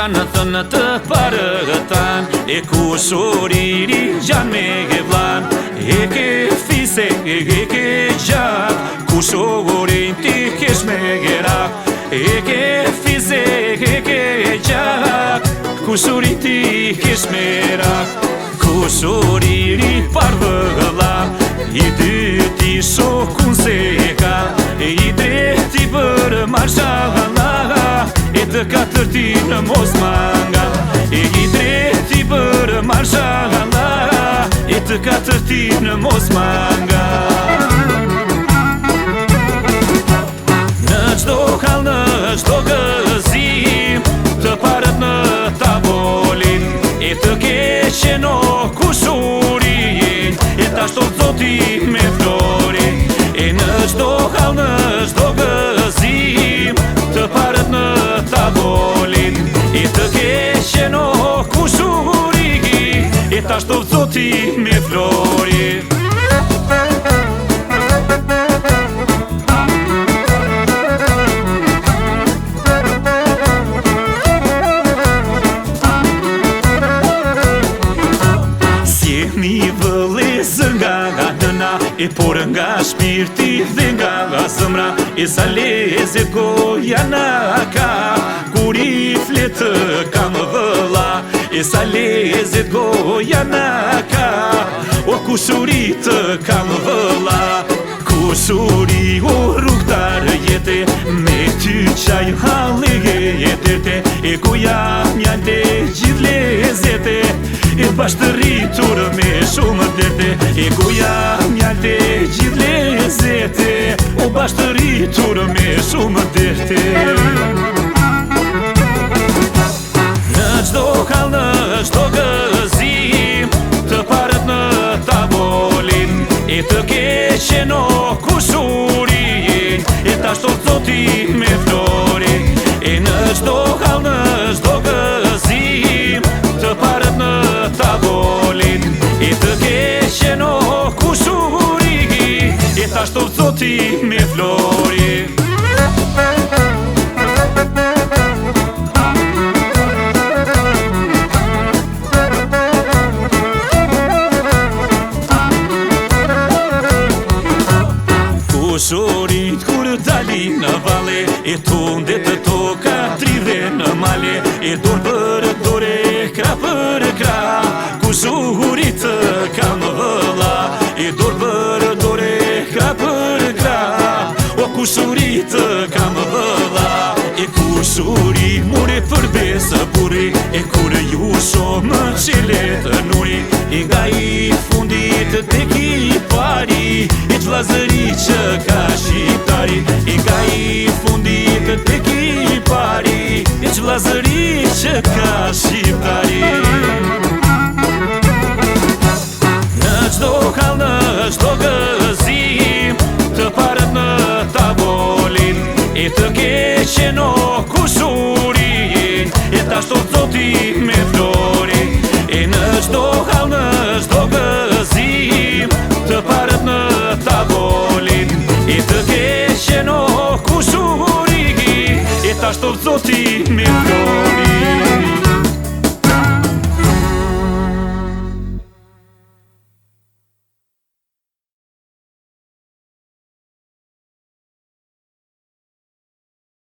kanë thënë të parëtan, e kushuriri gjan me e vlan, e ke fise, e ke gjak, kushurin ti kesh me gerak, e ke fise, e ke gjak, kushurin ti kesh me rak, kushuriri parvëlla, i dyti shokun se ka, i drejti për marshalla, e të katërti në mos manga, e i drejti për marshalla, e të katërti në mos manga. Në qdo kall, në qdo gëzim, të parët në tavolin, e të keqen o kushurin, e ta shtot zoti me florin, e në qdo kall, në qdo gëzim, të parët në tavolin, e të keqen o kushurin, e ta shtot zoti me florin. Mi vëllezër nga nëna, e por nga shpirti dhe nga zëmra, e sa lezet goja na ka, kur i fletë kam vëlla, e sa lezet goja na ka, o kushurit kam vëlla, kushuri o rrugtar jete, me ty qaj halë e derte, e goja mjante gjithë lezete, e bashkë rritur me shumë derte, e goja mjalte gjithë lezete, o bashkë rritur me shumë derte. Në qdo kall, në qdo gëzim, të parët në tavolin, e të keqen o kushurin, e ta shtot zoti me florin, e në qdo kall, në qdo gëzim, të parët në tavolin, e të keqen o kushurin, e ta shtot zoti me florin. Kushurit kur dalin në vale, e tunde të toka tridhe në male, e dur për dore, kra për kra, kushurit kam vëlla, e dur për dore, kra për kra, o kushurit kam vëlla, e kushuri mure për besë buri, e kur ju shumë qilet nuri, e nga i fundit të ki pari, e qlazëri që ka shqiptari, e nga i fundit të ki pari, e qlazëri që ka shqiptari. Në qdo kall, në qdo gëzim, të parët në tavolin, e të keqen o kushurin, e ta shtot zoti me florin, e në qdo kall, në qdo gëzim, të parët në tavolin, e të keqen o kushurin, e ta shtot zoti me florin.